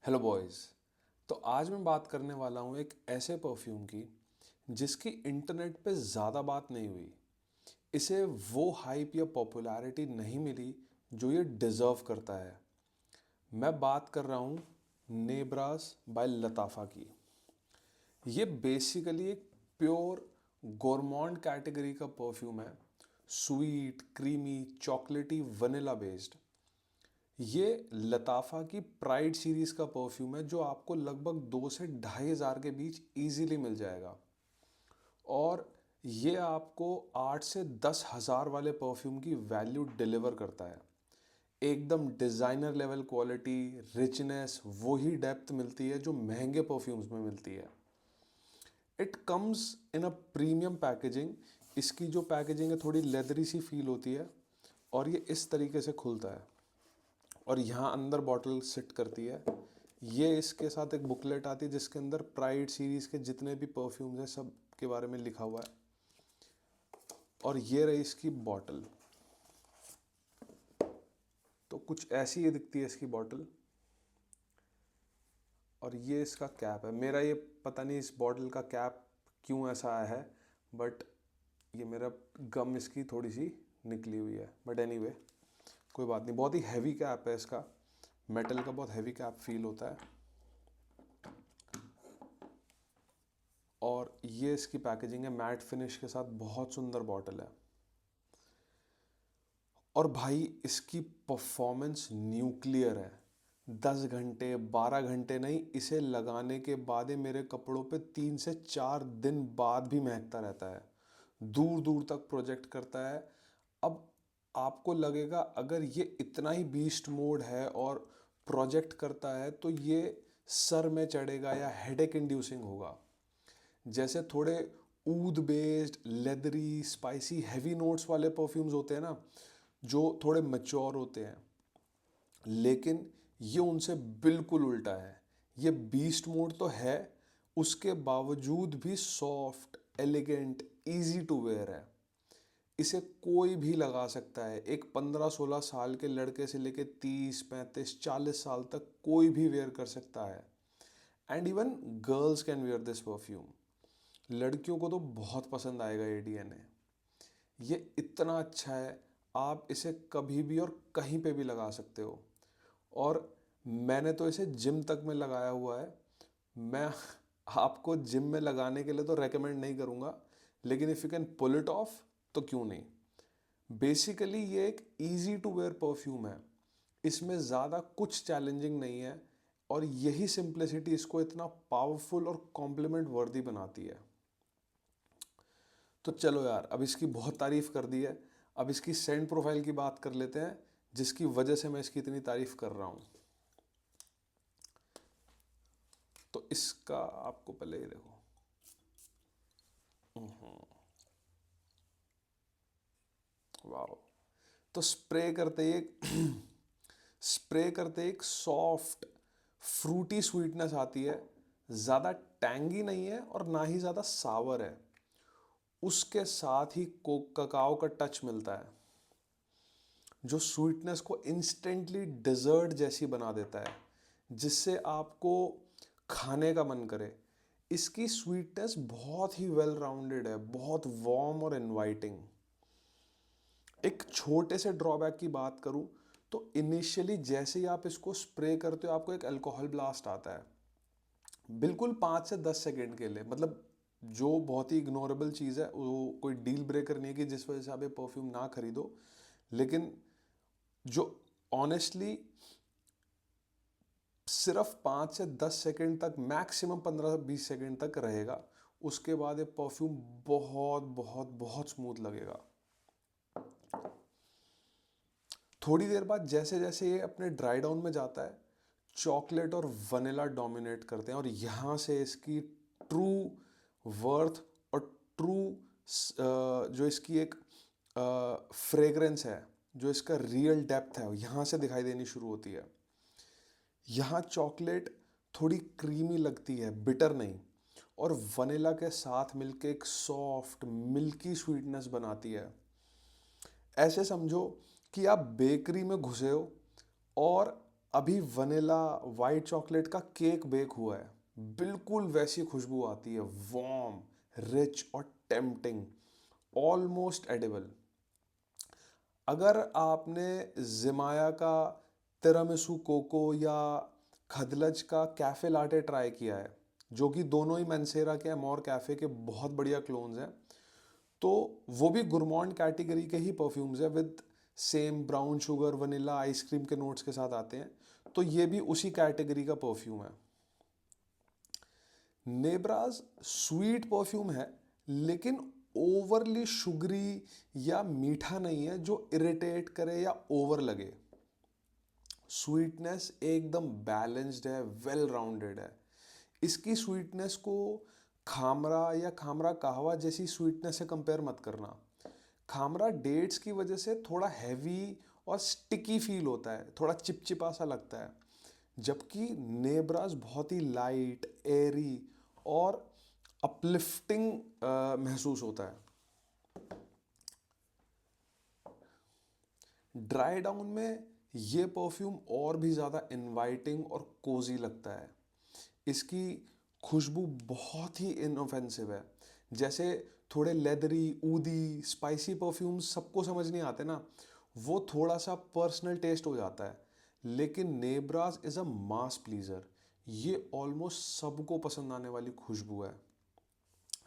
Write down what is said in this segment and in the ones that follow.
Hello boys. तो आज मैं बात करने वाला हूँ एक ऐसे परफ्यूम की जिसकी इंटरनेट पे ज़्यादा बात नहीं हुई। इसे वो हाइप या पॉपुलैरिटी नहीं मिली जो ये डिज़र्व करता है। मैं बात कर रहा हूँ नेब्रास बाय लताफ़ा की। ये बेसिकली एक प्योर गोरमॉन्ड कैटेगरी का परफ्यूम है। स्वीट, क्रीमी, चॉकलेटी, वनीला बेस्ड। ये लताफ़ा की प्राइड सीरीज़ का परफ्यूम है जो आपको लगभग 2 से 2,500 के बीच इजीली मिल जाएगा। और ये आपको 8 से 10 हज़ार वाले परफ्यूम की वैल्यू डिलीवर करता है। एकदम डिज़ाइनर लेवल क्वालिटी, रिचनेस, वही डेप्थ मिलती है जो महंगे परफ्यूम्स में मिलती है। It comes in a premium packaging. इसकी जो पैकेजिंग है थोड़ी लेदरी सी फील होती है और ये इस तरीके से खुलता है और यहाँ अंदर बॉटल सिट करती है। ये इसके साथ एक बुकलेट आती है जिसके अंदर प्राइड सीरीज़ के जितने भी परफ्यूम्स हैं सब के बारे में लिखा हुआ है। और ये रही इसकी बॉटल। तो कुछ ऐसी ये दिखती है इसकी बॉटल। और ये इसका कैप है। मेरा ये पता नहीं इस बॉटल का कैप क्यों ऐसा आया है, बट ये मेरा गम इसकी थोड़ी सी निकली हुई है। बट एनीवे कोई बात नहीं। बहुत ही हैवी कैप है इसका। मेटल का बहुत हैवी कैप फील होता है। और ये इसकी पैकेजिंग है मैट फिनिश के साथ। बहुत सुंदर बॉटल है। और भाई इसकी परफॉर्मेंस न्यूक्लियर है। 10 घंटे 12 घंटे नहीं, इसे लगाने के बाद ही मेरे कपड़ों पे 3 से 4 दिन बाद भी महकता रहता है। दूर दूर तक प्रोजेक्ट करता है। अब आपको लगेगा अगर ये इतना ही बीस्ट मोड है और प्रोजेक्ट करता है तो ये सर में चढ़ेगा या हेडेक इंड्यूसिंग होगा। जैसे थोड़े oud based leathery spicy heavy notes वाले परफ्यूम्स होते हैं ना, जो थोड़े मैच्योर होते हैं, लेकिन ये उनसे बिल्कुल उल्टा है। ये बीस्ट मोड तो है, उसके बावजूद भी soft, elegant, easy to wear है। इसे कोई भी लगा सकता है। एक 15-16 साल के लड़के से लेके 30-35-40 साल तक कोई भी वेयर कर सकता है। And even girls can wear this perfume. लड़कियों को तो बहुत पसंद आएगा ये डीएनए। ये इतना अच्छा है, आप इसे कभी भी और कहीं पे भी लगा सकते हो। और मैंने तो इसे जिम तक में लगाया हुआ है। मैं आपको जिम में लगाने के लिए तो रेकमेंड नहीं करूँगा, लेकिन if you can pull it off तो क्यों नहीं। बेसिकली ये एक इजी टू वेयर परफ्यूम है। इसमें ज़्यादा कुछ चैलेंजिंग नहीं है और यही सिंप्लिसिटी इसको इतना पावरफुल और कॉम्प्लीमेंट वर्दी बनाती है। तो चलो यार, अब इसकी बहुत तारीफ कर दी है। अब इसकी सेंट प्रोफाइल की बात कर लेते हैं, जिसकी वजह से मैं इसकी इतनी तारीफ कर रहा हूँ। तो इसका आपको पहले ही देखो। वाह। तो स्प्रे करते ही एक सॉफ्ट फ्रूटी स्वीटनेस आती है। ज़्यादा टैंगी नहीं है और ना ही ज़्यादा सावर है। उसके साथ ही ककाओ का टच मिलता है जो स्वीटनेस को इंस्टेंटली डेजर्ट जैसी बना देता है, जिससे आपको खाने का मन करे। इसकी स्वीटनेस बहुत ही वेल राउंडेड है, बहुत वार्म और इनवाइटिंग। एक छोटे से ड्रॉबैक की बात करूं तो इनिशियली जैसे ही आप इसको स्प्रे करते हो आपको एक अल्कोहल ब्लास्ट आता है, बिल्कुल 5 से 10 सेकेंड के लिए। मतलब जो बहुत ही इग्नोरेबल चीज़ है, वो कोई डील ब्रेकर नहीं है कि जिस वजह से आप ये परफ्यूम ना खरीदो। लेकिन जो ऑनेस्टली सिर्फ 5 से 10 सेकेंड तक, मैक्सिमम 15 से 20 सेकेंड तक रहेगा। उसके बाद ये परफ्यूम बहुत बहुत बहुत स्मूथ लगेगा। थोड़ी देर बाद जैसे जैसे ये अपने ड्राई डाउन में जाता है, चॉकलेट और वनीला डोमिनेट करते हैं और यहाँ से इसकी ट्रू वर्थ और ट्रू जो इसकी एक फ्रेग्रेंस है, जो इसका रियल डेप्थ है, यहाँ से दिखाई देनी शुरू होती है। यहाँ चॉकलेट थोड़ी क्रीमी लगती है, बिटर नहीं, और वनीला के साथ मिलके एक सॉफ्ट मिल्की स्वीटनेस बनाती है। ऐसे समझो कि आप बेकरी में घुसे हो और अभी वनीला वाइट चॉकलेट का केक बेक हुआ है, बिल्कुल वैसी खुशबू आती है, वार्म, रिच और टेम्पटिंग, ऑलमोस्ट एडिबल। अगर आपने जिमाया का तिरामिसू कोको या खदलज का कैफे लाटे ट्राई किया है, जो कि दोनों ही मंसेरा के अमोर कैफे के बहुत बढ़िया क्लोन्स हैं, तो वो भी गुरमॉन्ड कैटेगरी के ही परफ्यूम्स है, with same brown sugar vanilla ice cream के नोट्स के साथ आते हैं, तो ये भी उसी कैटेगरी का परफ्यूम है। नेब्राज स्वीट परफ्यूम है, लेकिन ओवरली शुगरी या मीठा नहीं है जो इरिटेट करे या ओवर लगे। स्वीटनेस एकदम बैलेंस्ड है, वेल राउंडेड है। इसकी स्वीटनेस को खामरा या खामरा कहवा जैसी स्वीटनेस से कंपेयर मत करना। खामरा डेट्स की वजह से थोड़ा हैवी और स्टिकी फील होता है, थोड़ा चिपचिपा सा लगता है, जबकि नेब्रास बहुत ही लाइट, एरी और अपलिफ्टिंग महसूस होता है। ड्राई डाउन में ये परफ्यूम और भी ज़्यादा इनवाइटिंग और कोजी लगता है। इसकी खुशबू बहुत ही इनऑफेंसिव है। जैसे थोड़े लेदरी, ऊदी, स्पाइसी परफ्यूम्स सबको समझ नहीं आते ना, वो थोड़ा सा पर्सनल टेस्ट हो जाता है। लेकिन नेब्रास इज़ अ मास प्लीज़र, ये ऑलमोस्ट सबको पसंद आने वाली खुशबू है।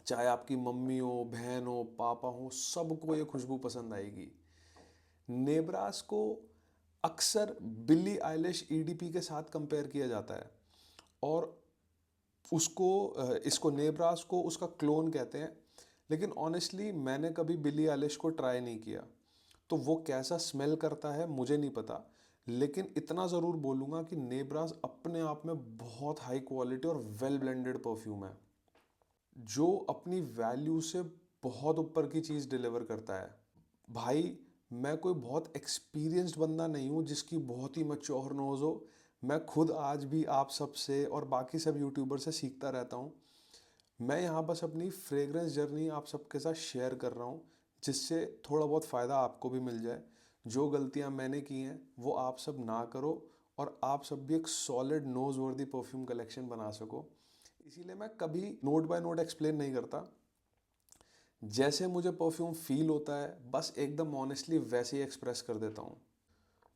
चाहे आपकी मम्मी हो, बहन हो, पापा हो, सबको ये खुशबू पसंद आएगी। नेब्रास को अक्सर बिली आइलिश ईडीपी के साथ कंपेयर किया जाता है, और उसको इसको नेब्रास को उसका क्लोन कहते हैं। लेकिन ऑनेस्टली मैंने कभी बिली आइलिश को ट्राई नहीं किया, तो वो कैसा स्मेल करता है मुझे नहीं पता। लेकिन इतना ज़रूर बोलूँगा कि नेब्रास अपने आप में बहुत हाई क्वालिटी और वेल ब्लेंडेड परफ्यूम है, जो अपनी वैल्यू से बहुत ऊपर की चीज़ डिलीवर करता है। भाई, मैं कोई बहुत एक्सपीरियंस्ड बंदा नहीं हूँ जिसकी बहुत ही मैच्योर नोज़ हो। मैं खुद आज भी आप सब से और बाकी सब यूट्यूबर से सीखता रहता हूँ। मैं यहाँ बस अपनी फ्रेग्रेंस जर्नी आप सबके साथ शेयर कर रहा हूँ, जिससे थोड़ा बहुत फ़ायदा आपको भी मिल जाए। जो गलतियाँ मैंने की हैं वो आप सब ना करो, और आप सब भी एक सॉलिड नोज वर्दी परफ्यूम कलेक्शन बना सको। इसीलिए मैं कभी नोट बाय नोट एक्सप्लेन नहीं करता, जैसे मुझे परफ्यूम फील होता है बस एकदम ऑनेस्टली वैसे ही एक्सप्रेस कर देता हूँ।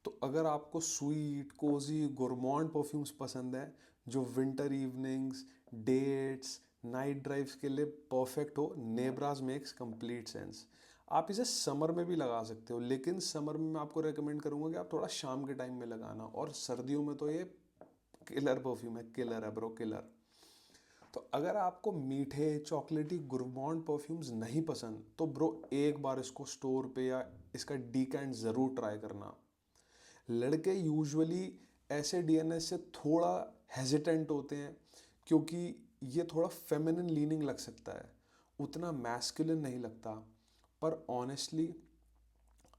तो अगर आपको स्वीट, कोजी, गोरमॉन्ड परफ्यूम्स पसंद है, जो winter evenings, dates, night drives के लिए परफेक्ट हो, नेब्रास मेक्स कंप्लीट सेंस। आप इसे समर में भी लगा सकते हो, लेकिन समर में मैं आपको रेकमेंड करूँगा कि आप थोड़ा शाम के टाइम में लगाना, और सर्दियों में तो ये किलर परफ्यूम है, किलर है ब्रो, किलर। तो अगर आपको मीठे चॉकलेटी गुरमॉन्ड परफ्यूम्स नहीं पसंद, तो ब्रो एक बार इसको स्टोर पे या इसका डीकैंट ज़रूर ट्राई करना। लड़के यूजुअली ऐसे डीएनएस से थोड़ा हेजिटेंट होते हैं, क्योंकि ये थोड़ा फेमिनिन लीनिंग लग सकता है, उतना मैस्कुलिन नहीं लगता। पर ऑनेस्टली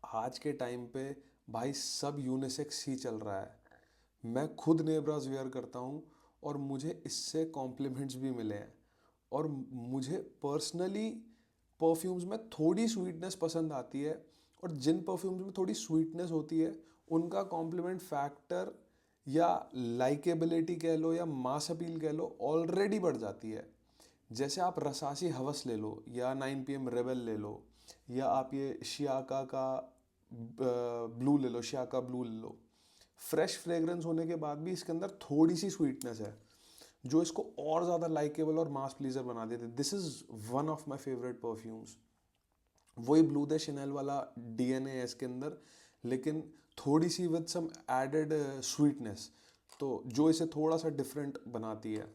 आज के टाइम पे भाई सब यूनिसेक्स ही चल रहा है। मैं खुद नेब्रास वेयर करता हूँ, और मुझे इससे कॉम्प्लीमेंट्स भी मिले हैं। और मुझे पर्सनली परफ्यूम्स में थोड़ी स्वीटनेस पसंद आती है, और जिन परफ्यूम्स में थोड़ी स्वीटनेस होती है उनका कॉम्प्लीमेंट फैक्टर या लाइकेबिलिटी कह लो या मास अपील कह लो ऑलरेडी बढ़ जाती है। जैसे आप रसासी हवस ले लो, या 9 PM रेबल ले लो, या आप ये शियाका का ब्लू ले लो, शियाका ब्लू ले लो। फ्रेश फ्रेग्रेंस होने के बाद भी इसके अंदर थोड़ी सी स्वीटनेस है, जो इसको और ज़्यादा लाइकेबल और मास प्लीजर बना देते। This is one of my favourite perfumes. वही ब्लू द शनेल वाला डीएनए है इसके अंदर, लेकिन थोड़ी सी विद सम एडेड स्वीटनेस, तो जो इसे थोड़ा सा डिफरेंट बनाती है।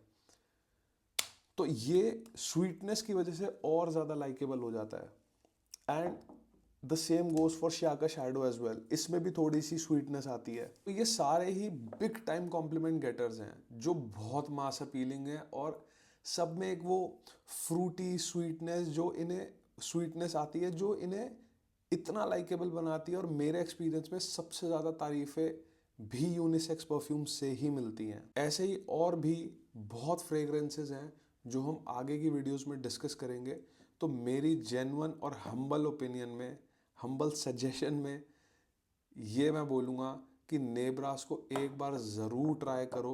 तो ये स्वीटनेस की वजह से और ज़्यादा लाइकेबल हो जाता है। And the same goes for Shiaka shadow as well, इसमें भी थोड़ी सी स्वीटनेस आती है। तो ये सारे ही बिग टाइम कॉम्प्लीमेंट गेटर्स हैं, जो बहुत मास अपीलिंग है, और सब में एक वो फ्रूटी स्वीटनेस आती है जो इन्हें इतना लाइकेबल बनाती है। और मेरे एक्सपीरियंस में सबसे ज़्यादा तारीफ़ें भी यूनिसेक्स परफ्यूम से ही मिलती हैं। ऐसे ही और भी बहुत फ्रेगरेंसेज हैं जो हम आगे की वीडियोस में डिस्कस करेंगे। तो मेरी जेन्युइन और हम्बल ओपिनियन में, हम्बल सजेशन में, ये मैं बोलूँगा कि नेब्रास को एक बार ज़रूर ट्राई करो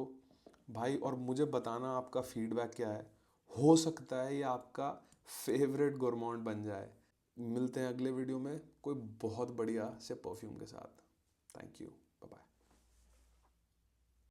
भाई, और मुझे बताना आपका फीडबैक क्या है। हो सकता है ये आपका फेवरेट गोरमॉन्ट बन जाए। मिलते हैं अगले वीडियो में कोई बहुत बढ़िया से परफ्यूम के साथ। Thank you, bye bye.